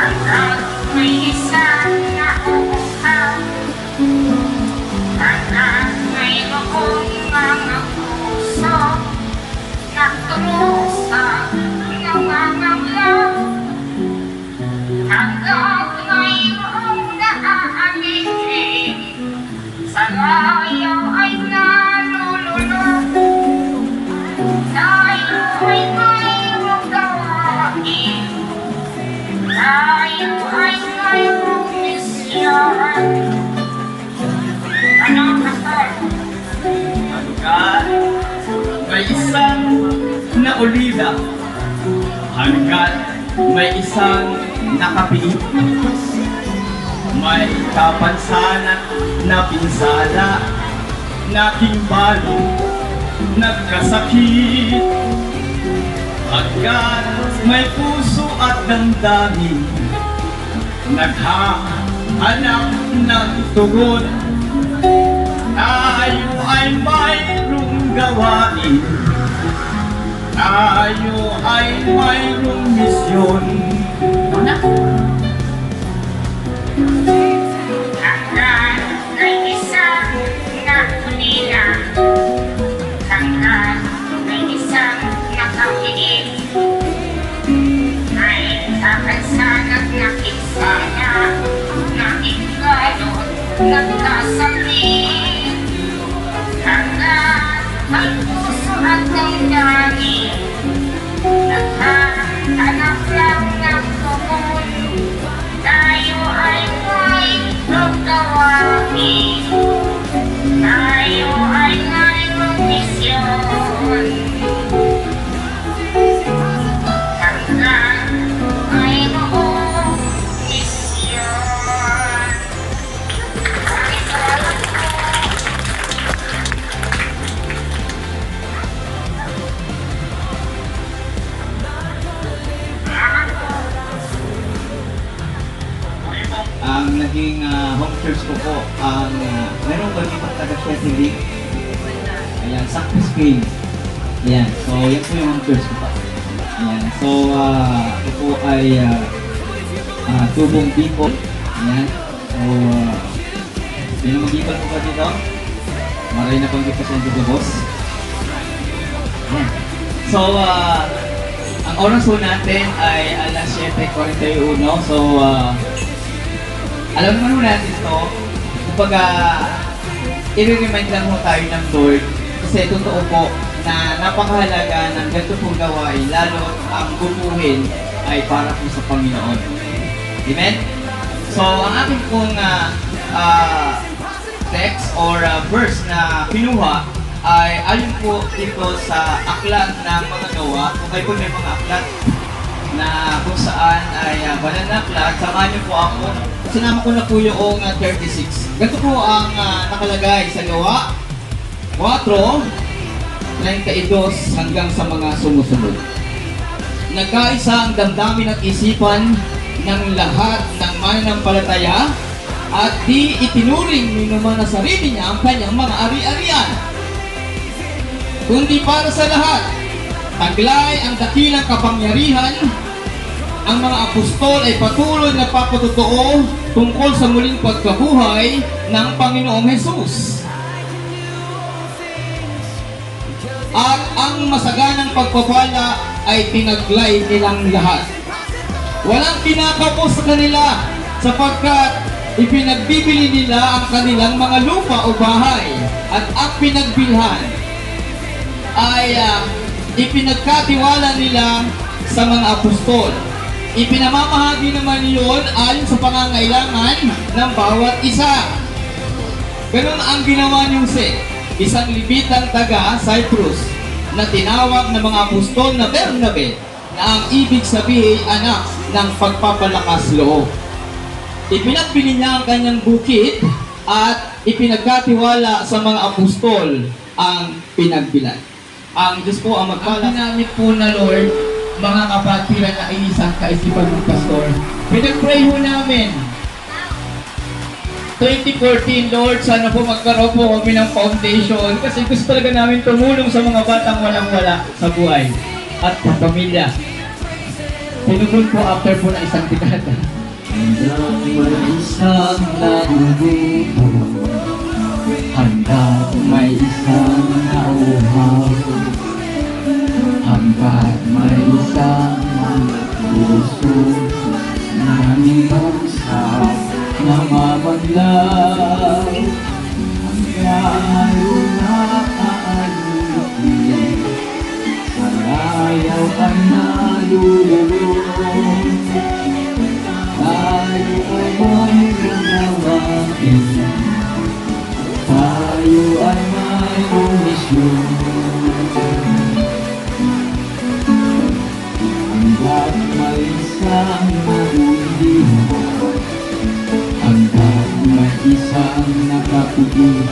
hanggang may isang nauuhaw, hanggang mayroong mga puso nagtrusa nanganganglaw, hanggang mayroong naaalingin sa layaw ay nalulunod. Tayo ay mayroong gawain, tayo ay mayroong misyon. Ano, Pastor? Hanggang may isang naulila, hanggang may isang nakapiit, may kapansanan na pinsala, nakimbalo, nagkasakit, hanggang may puso at damdamin, naghahanap ng tugon. Tayo ay mayroong gawain, tayo ay mayroong misyon. Hanggang may isang naulila, hanggang may isang nakapiit, may kapansanan na pinsala, nakikalot, nagkasakit, hanggang may puso at damdamin, naghahanap lang ng tugon. Tayo ay mayroong gawain, tayo ay mayroong misyon. Hanggang mayroong misyon. Maraming salamat po. Salamat po. Ang naging home church ko po, ang meron ba dito taga-Sheffield? Ayan, Sanctus Spain. Ayan, so yan po yung home church ko po. Ayan, so ito po ay tubong people. Ayan, so sino mag-ipal po ba dito? Maray na pang ipasyon dito, boss. Ayan. So, ang oras po natin ay alas 7:41. So, alam naman natin ito, kumbaga, i-remind lang mo tayo ng Lord kasi totoo po na napakahalaga ng ganito pong gawain, lalo ang bubuhin ay para po sa Panginoon. Amen? So, ang aking pong text or verse na pinuha ay ayon po dito sa aklat ng mga gawa. Kung kayo po may mga aklat na kung saan ay banal na aklat, samahan niyo po ako. Sinama ko na po yung 36. Ganito po ang nakalagay sa gawa 4:32 hanggang sa mga sumusunod. Nagkaisa ang damdamin at isipan ng lahat ng mananampalataya at di itinuring ni naman na sarili niya ang kanyang mga ari-arian, kundi para sa lahat, taglay ang dakilang kapangyarihan. Ang mga apostol ay patuloy na papatotoo tungkol sa muling pagkabuhay ng Panginoong Hesus. At ang masaganang pagpapala ay tinaglay nilang lahat. Walang kinakapos sa kanila sapagkat ipinagbibili nila ang kanilang mga lupa o bahay at ang pinagbilhan ay ipinagkatiwala nila sa mga apostol. Ipinamamahagi naman iyon ayon sa pangangailangan ng bawat isa. Ganun ang ginawa ni Jose, isang Levitang taga Cyprus na tinawag ng mga apostol na Bernabe, na ang ibig sabihin anak ng pagpapalakas loob. Ipinagbili niya ang kanyang bukid at ipinagkatiwala sa mga apostol ang pinagbilan. Ang Diyos po ang magpala. Ang ginamit po na Lord, mga kapatiran na iisang kaisipan ng pastor. Pinag-pray ho namin 2014, Lord, sana po magkaroon po kami ng foundation kasi gusto talaga namin tumulong sa mga batang walang-wala sa buhay at sa pamilya. Pinugol po after po na isang dekada. Hanggang may isang naububo, hanggang may isang nauhaw, hanggang may isang puso na minumsaw na mamaglaw, hanggang nakaalutin sa layaw ay nalululong. Tayo ay may gagawain, tayo ay may misyon. Hanggang may isang naulihan, hanggang may isang nakapigil,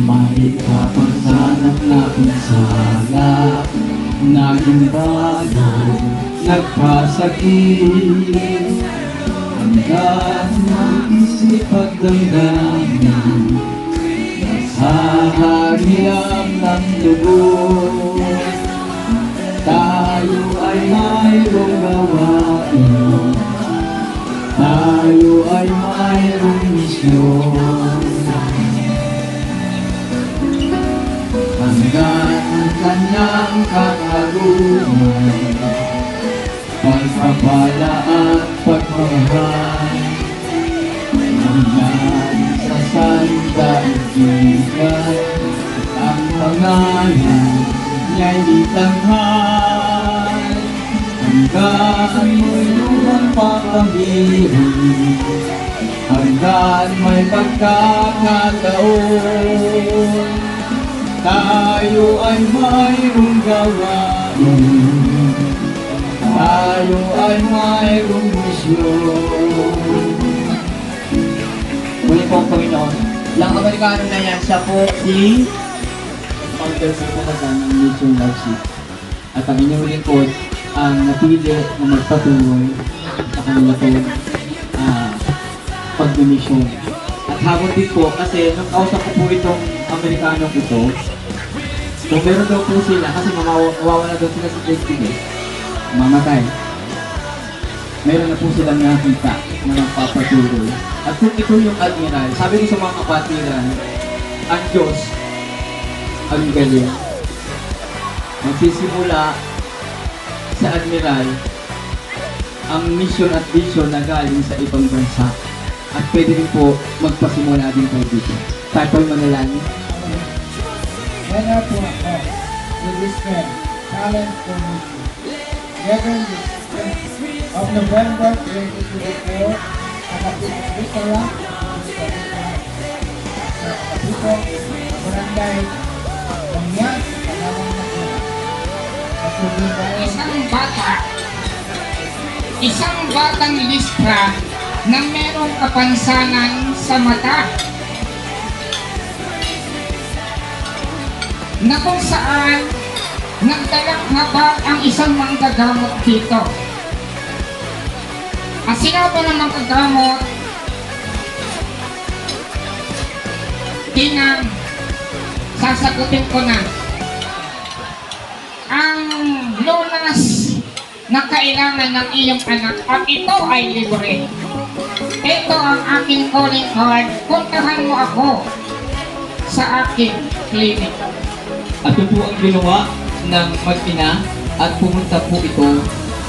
may kapansanan na pinsala, naging bago, nagpasakit. Hanggang mag-isip at damdamin, nasahagilang ng dugo. Tayo ay mayroong gawain, tayo ay mayroong misyon. Hanggang ang kanyang katarungan, pagpapala at pagmamahal, hanggang sa sandaigdigan, ang pangalan niya'y itanghal. Hanggang mo'y lumang pagkabirin, hanggang may pagkakataon, tayo ay mayroong gawain, tayo ay mayroong misyon. Muli po, Panginoon, lang Amerikano na yan, siya po si founder sa kumata ng Mission Love Seat. At ang inyong lingkod ang napili na magpatuloy sa kanila po pagdumisyon. At habang din po, kasi nung kausap ko po itong Amerikanong ito, kung meron daw po sila, kasi mawawala daw sila sa destiny, mamatay. Meron na po silang nakita na magpapatuloy. At kung ito yung admiral, sabi ko sa mga kapatiran, ang Diyos, ang galing, magsisimula sa admiral ang mission at vision na galing sa ibang bansa. At pwede rin po magpasimula din kayo dito. Tayo po'y manalangin. Kaya po ako, with this friend, talent for mission. Given this of November 2024, nakapit dito lang, dito, barangay, Pangyan, Panawang Nakula. Isang batang Listra na merong kapansanan sa mata, na kung saan nagdalang habang ang isang manggagamot dito. At sinabi ng manggagamot, tinang sasagutin ko na ang lunas na kailangan ng iyong anak at ito ay libre. Ito ang aking calling card. Puntahan mo ako sa aking clinic. At ito po ang ginawa ng mag-ina at pumunta po ito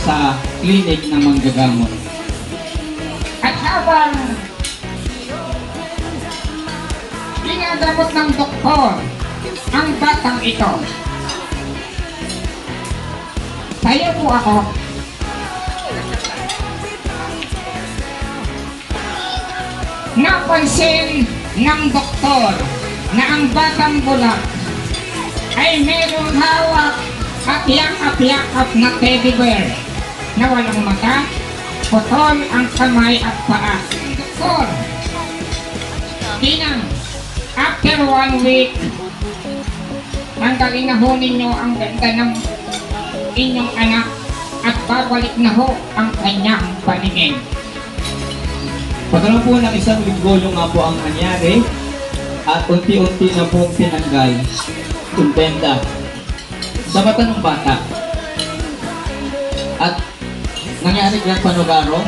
sa clinic ng manggagamot. At habang ginagamot ng doktor ang batang ito, tayo po ako. Napansin ng doktor na ang batang bulak ay merong hawak at yakap-yakap na teddy bear na walang mata, putol ang kamay at paa. Doktor, Tinang, after 1 week, tanggalin na ho ninyo ang ganda ng inyong anak at babalik na ho ang kanyang paningin. Pagkaroon po ng isang linggo yung nga po ang nangyari at unti-unti na po tinanggal yung benda sa mata ng bata. nangyari kang panugaro?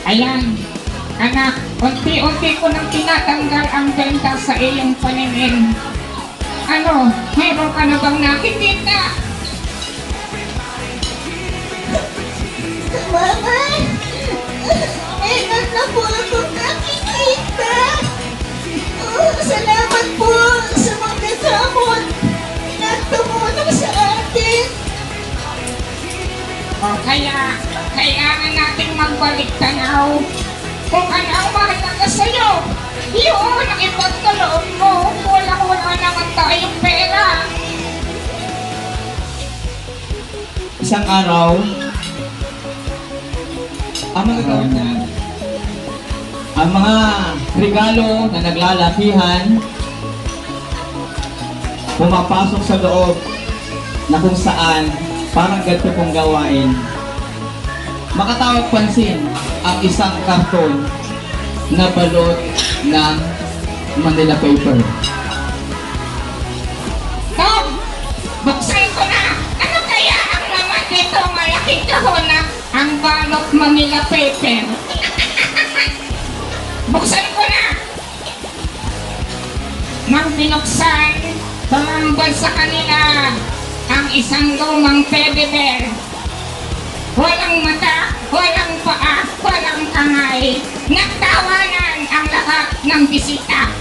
Ayan, anak, unti-unti ko nang tinatanggal ang benta sa iyong paningin. Ano, mayroon ka na bang nakikita? Mama! Meron na po akong nakikita! Oh, salamat po sa mga gamot na tumulong sa atin! O kaya, kailangan nating magbalik tanaw. Kung ano ang mahalaga sa'yo, yun ang ipagkaloob mo. Wala naman tayong pera. Isang araw, ang mga gawin niya, ang mga regalo na naglalakihan, pumapasok sa loob na kung saan parang ganito pong gawain. Makatawag pansin ang isang karton na balot ng Manila paper. Tom, buksan ko na. Ano kaya ang laman nito? Malaking kahon na ang balot Manila paper. Buksan ko na. Nang binuksan, tumambal sa kanila ang isang lumang teddy bear. Walang mata, walang paa, walang kamay. Nagtawanan ang lahat ng bisita.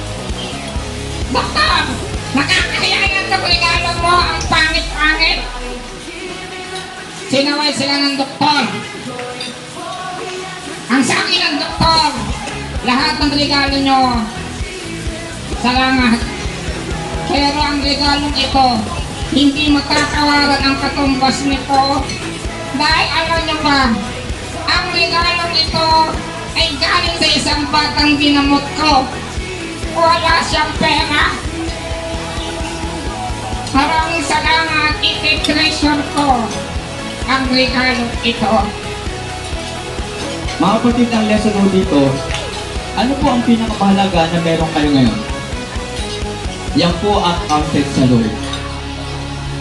Doktor, nakakahiya na regalo mo ang pangit-pangit. Sinaway sila ng doktor. Ang sabi ng doktor, lahat ng regalo nyo, salamat. Pero ang regalong ito, hindi matatawaran ang katumbas nito. Dahil alam nyo ba, ang regalong ito ay galing sa isang batang ginamot ko. Wala siyang pera. Maraming salamat, iti-treasure ko ang regalong ito. Mga kapatid, ang lesson mo dito, ano po ang pinakamahalaga na meron kayo ngayon? Yan po ang counted sa Lord.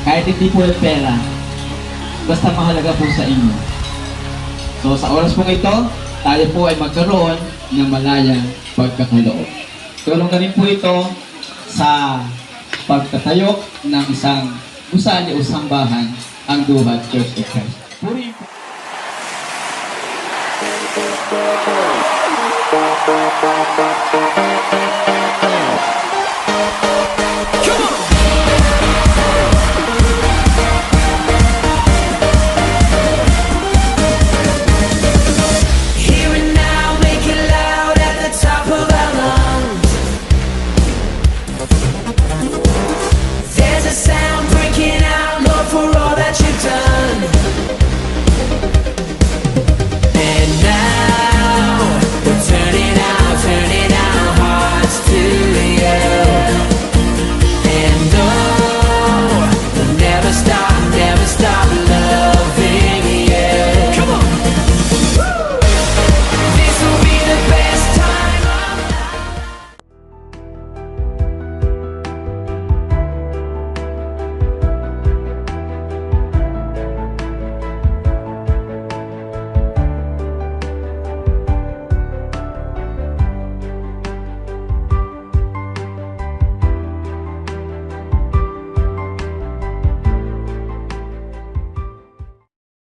Kahit hindi po yung pera, basta mahalaga po sa inyo. So sa oras po ito, tayo po ay magkaroon ng malayang pagkakaloob. Tulong na rin po ito sa pagtatayo ng isang gusali o sambahan, ang Duhat Church of Christ. Purihin po.